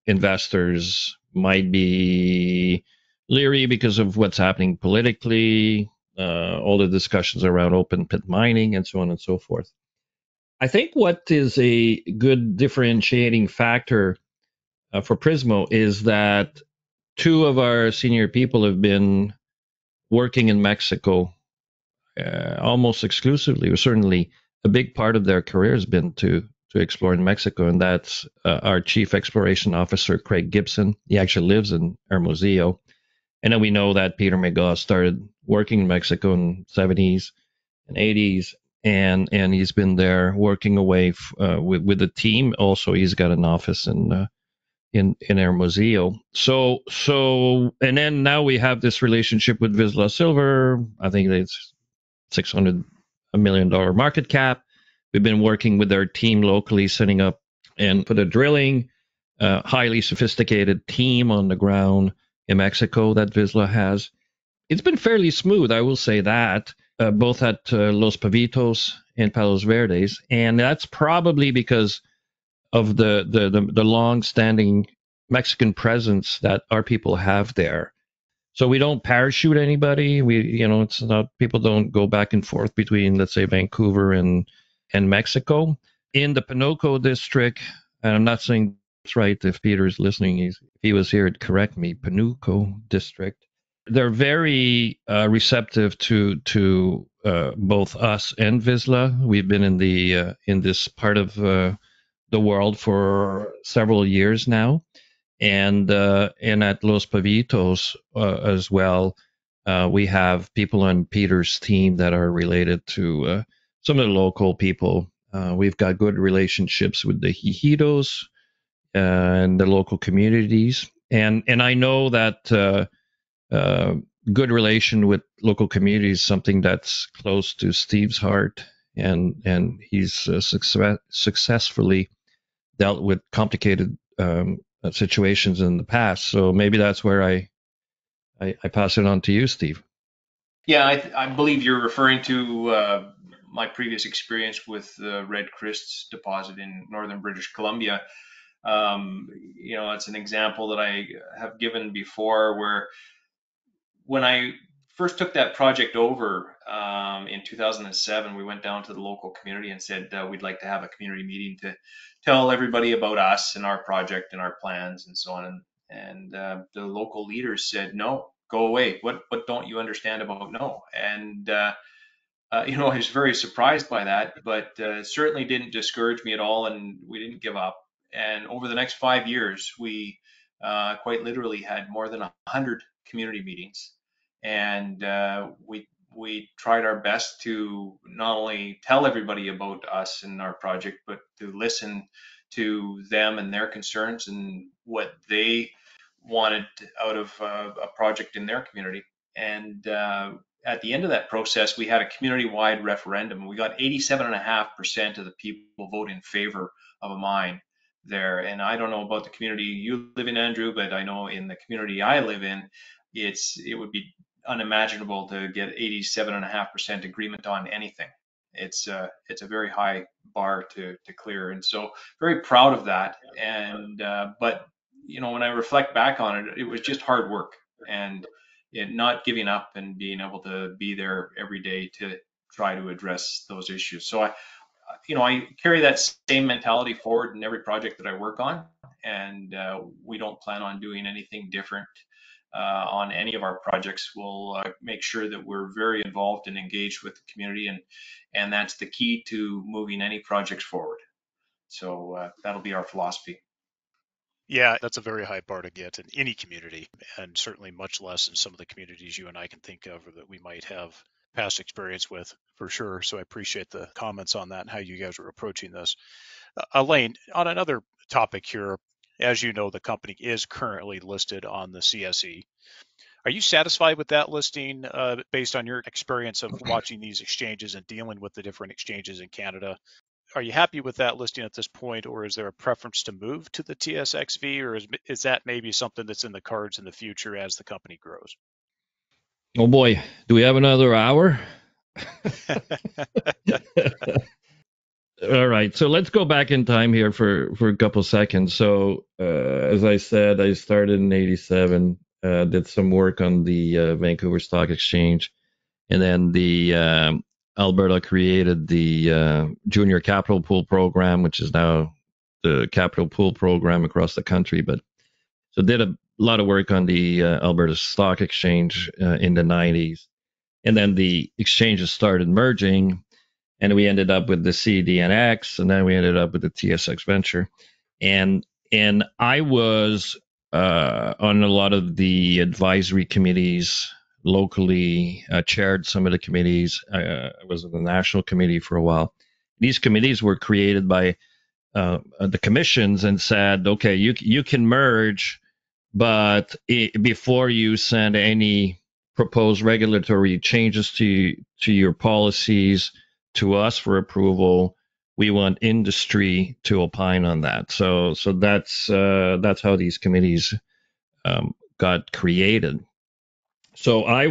investors might be leery because of what's happening politically, all the discussions around open pit mining, and so on and so forth. I think what is a good differentiating factor for Prismo is that two of our senior people have been working in Mexico almost exclusively, or certainly a big part of their career has been to explore in Mexico, and that's our chief exploration officer, Craig Gibson. He actually lives in Hermosillo. And then we know that Peter McGaw started working in Mexico in the 70s and 80s, and he's been there working away with the team. Also, he's got an office in Hermosillo. So, and then now we have this relationship with Vizsla Silver. I think it's $600 million market cap. We've been working with their team locally, setting up and for the drilling, highly sophisticated team on the ground in Mexico that Vizsla has. It's been fairly smooth, I will say that, both at Los Pavitos and Palos Verdes, and that's probably because of the long-standing Mexican presence that our people have there. So we don't parachute anybody. It's not, people don't go back and forth between, let's say, Vancouver and Mexico. In the Panuco district, and I'm not saying it's right. If Peter is listening, if he was here, he'd correct me. Panuco district. They're very receptive to both us and Vizsla. We've been in this part of the world for several years now. And at Los Pavitos as well, we have people on Peter's team that are related to some of the local people. We've got good relationships with the Hijitos and the local communities, and I know that good relation with local communities is something that's close to Steve's heart, and he's successfully dealt with complicated situations in the past. So maybe that's where I pass it on to you, Steve. Yeah, I believe you're referring to my previous experience with the Red Chris deposit in northern British Columbia. It's an example that I have given before where when I first took that project over in 2007, we went down to the local community and said we'd like to have a community meeting to tell everybody about us and our project and our plans and so on. And the local leaders said, no, go away. What don't you understand about no? And I was very surprised by that, but certainly didn't discourage me at all, and we didn't give up. And over the next 5 years, we quite literally had more than 100 community meetings, and we tried our best to not only tell everybody about us and our project, but to listen to them and their concerns and what they wanted out of a project in their community. And at the end of that process, we had a community-wide referendum. We got 87.5% of the people vote in favor of a mine there. And I don't know about the community you live in, Andrew, but I know in the community I live in, it would be unimaginable to get 87.5% agreement on anything. It's a very high bar to clear, and so very proud of that. And but when I reflect back on it, it was just hard work and not giving up and being able to be there every day to try to address those issues. So I carry that same mentality forward in every project that I work on, and we don't plan on doing anything different on any of our projects. We'll make sure that we're very involved and engaged with the community, and that's the key to moving any projects forward. So that'll be our philosophy. Yeah, that's a very high bar to get in any community, and certainly much less in some of the communities you and I can think of or that we might have past experience with, for sure. So I appreciate the comments on that and how you guys are approaching this. Alain, on another topic here, as you know, the company is currently listed on the CSE. Are you satisfied with that listing based on your experience of watching these exchanges and dealing with the different exchanges in Canada? Are you happy with that listing at this point, or is there a preference to move to the TSXV, or is that maybe something that's in the cards in the future as the company grows? Oh boy, do we have another hour? All right, so let's go back in time here for a couple seconds. So, as I said, I started in '87, did some work on the Vancouver Stock Exchange, and then the Alberta created the Junior Capital Pool Program, which is now the Capital Pool Program across the country. But so did a lot of work on the Alberta Stock Exchange in the '90s, and then the exchanges started merging, and we ended up with the CDNX, and then we ended up with the TSX Venture, and I was on a lot of the advisory committees locally, chaired some of the committees. I was in the national committee for a while. These committees were created by the commissions and said, okay, you can merge, but before you send any proposed regulatory changes to your policies to us for approval, we want industry to opine on that. So that's how these committees got created. So I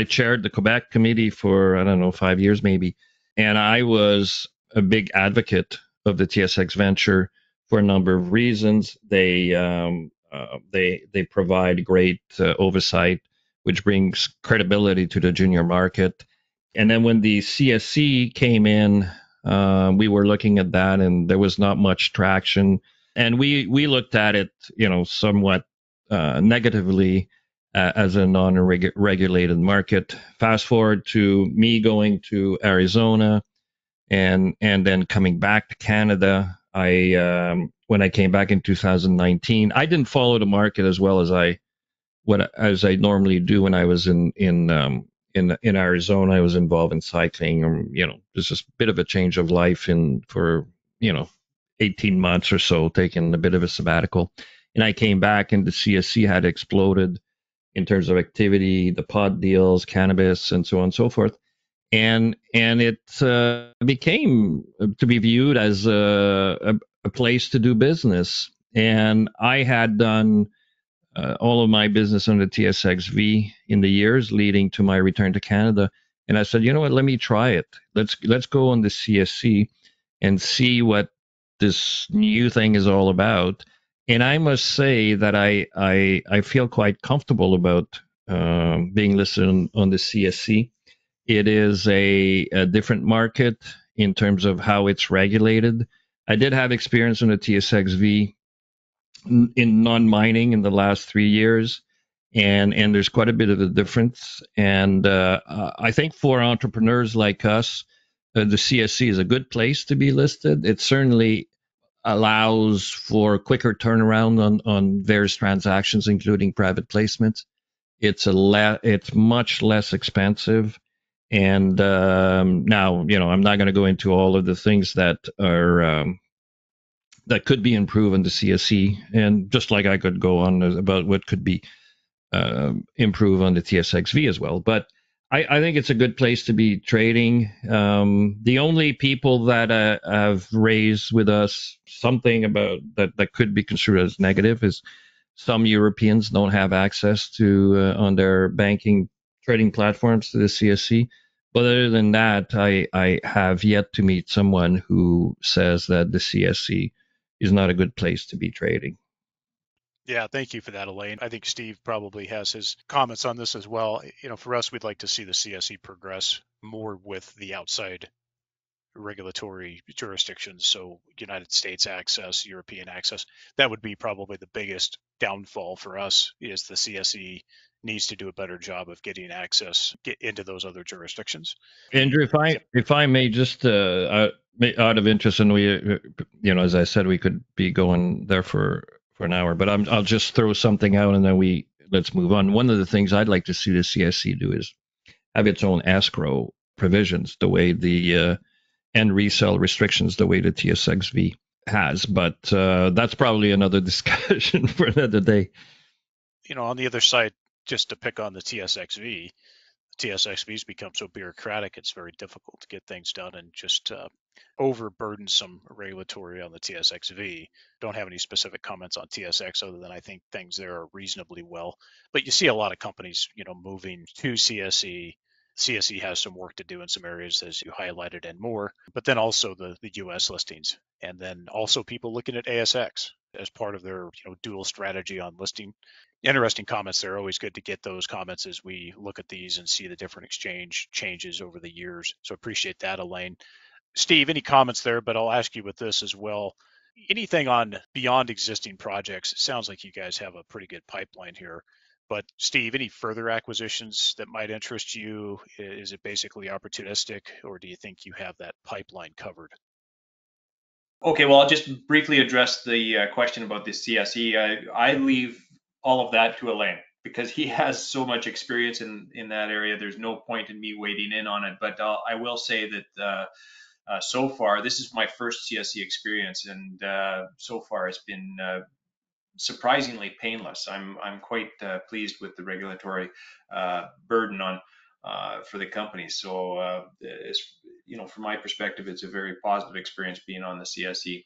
chaired the Quebec committee for, I don't know, 5 years maybe, and I was a big advocate of the TSX Venture for a number of reasons. They provide great oversight, which brings credibility to the junior market. And then when the CSE came in, we were looking at that, and there was not much traction. And we looked at it, somewhat negatively as a non-regulated market. Fast forward to me going to Arizona, and then coming back to Canada. When I came back in 2019, I didn't follow the market as well as I normally do when I was in Arizona. I was involved in cycling, there's just a bit of a change of life for 18 months or so, taking a bit of a sabbatical. And I came back, and the CSC had exploded in terms of activity, the pod deals, cannabis, and so on and so forth. And it became to be viewed as a place to do business. And I had done all of my business on the TSXV in the years leading to my return to Canada. And I said, you know what, let me try it. Let's go on the CSC and see what this new thing is all about. And I must say that I feel quite comfortable about being listed on the CSE. It is a different market in terms of how it's regulated. I did have experience in the TSXV in non-mining in the last 3 years, and there's quite a bit of a difference. And I think for entrepreneurs like us, the CSE is a good place to be listed. It certainly allows for quicker turnaround on various transactions, including private placements. It's much less expensive. And now, I'm not going to go into all of the things that are that could be improved in the CSE, and just like I could go on about what could be improved on the TSXV as well. But I think it's a good place to be trading. The only people that have raised with us something about that could be construed as negative is some Europeans don't have access to on their banking trading platforms to the CSE. But other than that, I have yet to meet someone who says that the CSE is not a good place to be trading. Yeah, thank you for that, Alain. I think Steve probably has his comments on this as well. For us, we'd like to see the CSE progress more with the outside regulatory jurisdictions. So United States access, European access, that would be probably the biggest downfall for us, is the CSE needs to do a better job of getting access into those other jurisdictions. Andrew, if I may just out of interest, and we, as I said, we could be going there for an hour, but I'll just throw something out and then let's move on. One of the things I'd like to see the CSE do is have its own escrow provisions, the way the and resell restrictions, the way the TSXV has. But that's probably another discussion for another day. On the other side, just to pick on the TSXV, TSXV's become so bureaucratic, it's very difficult to get things done, and just overburdensome regulatory on the TSXV. Don't have any specific comments on TSX other than I think things there are reasonably well. But you see a lot of companies, moving to CSE. CSE has some work to do in some areas, as you highlighted, and more. But then also the US listings, and then also people looking at ASX as part of their dual strategy on listing. Interesting comments. They're always good to get those comments as we look at these and see the different exchange changes over the years. So appreciate that, Alain. Steve, any comments there? But I'll ask you with this as well. Anything on beyond existing projects? It sounds like you guys have a pretty good pipeline here. But Steve, any further acquisitions that might interest you? Is it basically opportunistic, or do you think you have that pipeline covered? Okay, well, I'll just briefly address the question about the CSE. I leave all of that to Alain because he has so much experience in that area. There's no point in me wading in on it, but I will say that so far, this is my first CSE experience, and so far it's been surprisingly painless. I'm quite pleased with the regulatory burden on for the company. So, from my perspective, it's a very positive experience being on the CSE.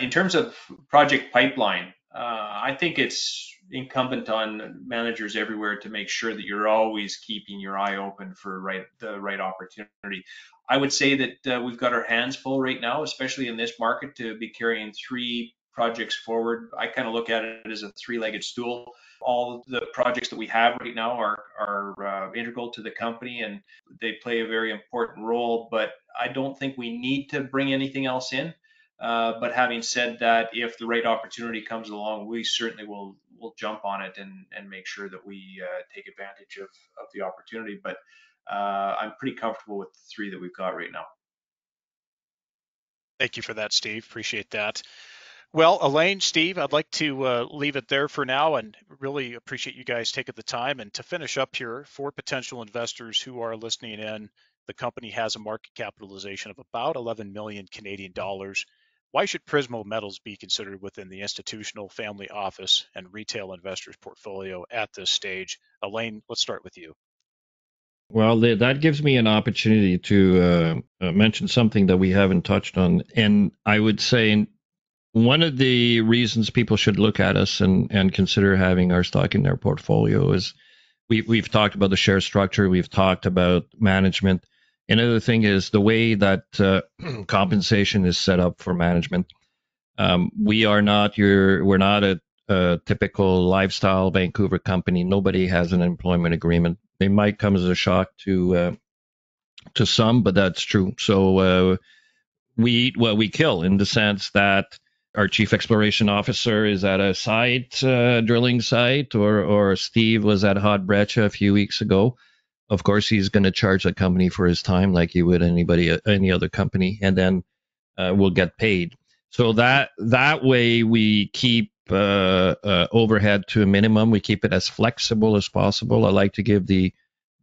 In terms of project pipeline, I think it's incumbent on managers everywhere to make sure that you're always keeping your eye open for the right opportunity. I would say that we've got our hands full right now, especially in this market, to be carrying 3 projects forward. I kind of look at it as a 3-legged stool. All the projects that we have right now are integral to the company, and they play a very important role, but I don't think we need to bring anything else in. But having said that, if the right opportunity comes along, we certainly will jump on it and make sure that we take advantage of the opportunity. But I'm pretty comfortable with the 3 that we've got right now. Thank you for that, Steve. Appreciate that. Well, Alain, Steve, I'd like to leave it there for now, and really appreciate you guys taking the time. And to finish up here, for potential investors who are listening in, the company has a market capitalization of about 11 million Canadian dollars. Why should Prismo Metals be considered within the institutional, family office, and retail investors portfolio at this stage? Alain, let's start with you. Well, that gives me an opportunity to mention something that we haven't touched on. And I would say one of the reasons people should look at us and consider having our stock in their portfolio is we've talked about the share structure. We've talked about management. Another thing is the way that compensation is set up for management. We're not a typical lifestyle Vancouver company. Nobody has an employment agreement. They might come as a shock to some, but that's true. So we eat what we kill, in the sense that our chief exploration officer is at a site, drilling site, or Steve was at Hot Breccia a few weeks ago. Of course, he's going to charge the company for his time like he would any other company, and then we'll get paid. So that way we keep overhead to a minimum. We keep it as flexible as possible. I like to give the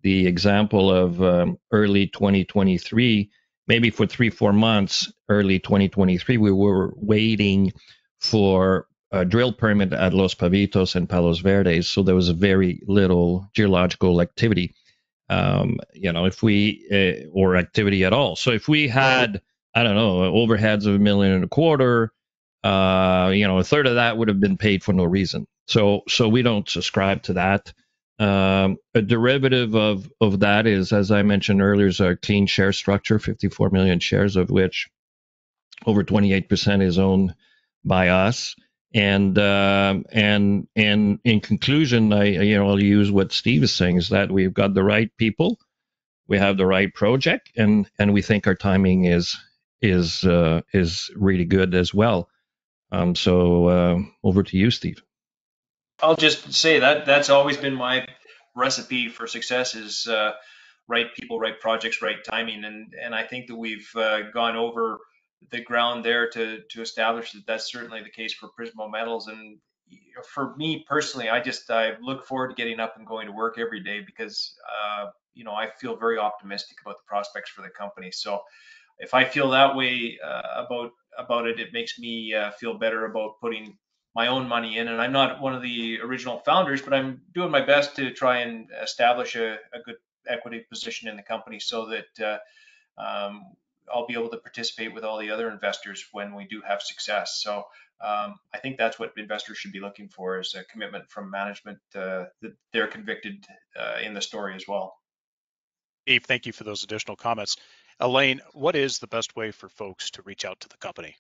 example of early 2023. Maybe for 3-4 months, early 2023, we were waiting for a drill permit at Los Pavitos and Palos Verdes. So there was very little geological activity, if we, or activity at all. So if we had, I don't know, overheads of $1.25 million, a third of that would have been paid for no reason. So we don't subscribe to that. A derivative of that is, as I mentioned earlier, is our clean share structure, 54 million shares, of which over 28% is owned by us. And in conclusion, I'll use what Steve is saying, is that we've got the right people, we have the right project, and we think our timing is really good as well. So over to you, Steve. I'll just say that that's always been my recipe for success, is right people, right projects, right timing, and I think that we've gone over the ground there to establish that that's certainly the case for Prismo Metals. And for me personally, I look forward to getting up and going to work every day, because I feel very optimistic about the prospects for the company. So if I feel that way about it, it makes me feel better about putting my own money in. And I'm not one of the original founders, but I'm doing my best to try and establish a good equity position in the company, so that I'll be able to participate with all the other investors when we do have success. So I think that's what investors should be looking for, is a commitment from management that they're convicted in the story as well. Steve, thank you for those additional comments. Alain, what is the best way for folks to reach out to the company?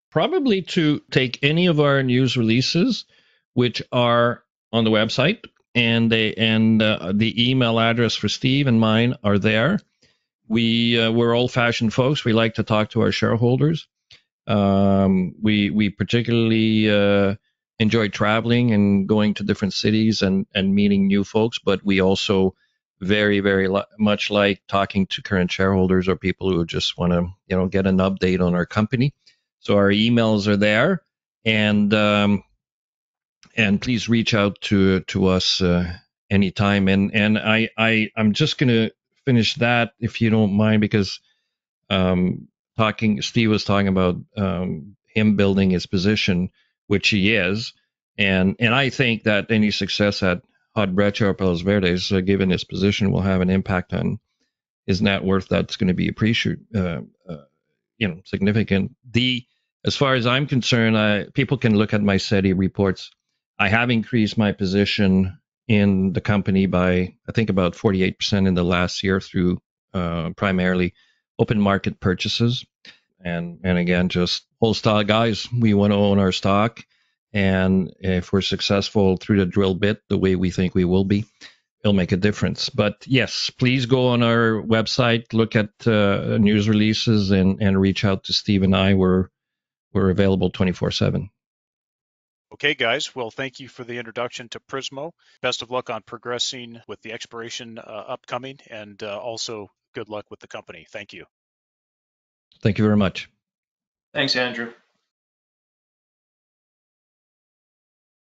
Probably to take any of our news releases, which are on the website, and the email address for Steve and mine are there. We're old-fashioned folks. We like to talk to our shareholders. We particularly enjoy traveling and going to different cities and meeting new folks, but we also very, very much like talking to current shareholders or people who just want to, get an update on our company. So our emails are there, and please reach out to us anytime. And I'm just going to finish that, if you don't mind, because Steve was talking about him building his position, which he is, and I think that any success at Hot Breccia or Palos Verdes, given his position, will have an impact on his net worth. That's going to be appreciated, significant. As far as I'm concerned, people can look at my SETI reports. I have increased my position in the company by, I think, about 48% in the last year through primarily open market purchases. And again, just old style guys, we want to own our stock. And if we're successful through the drill bit, the way we think we will be, it'll make a difference. But yes, please go on our website, look at news releases, and reach out to Steve and I. We're available 24/7. Okay, guys. Well, thank you for the introduction to Prismo. Best of luck on progressing with the exploration upcoming, and also good luck with the company. Thank you. Thank you very much. Thanks, Andrew.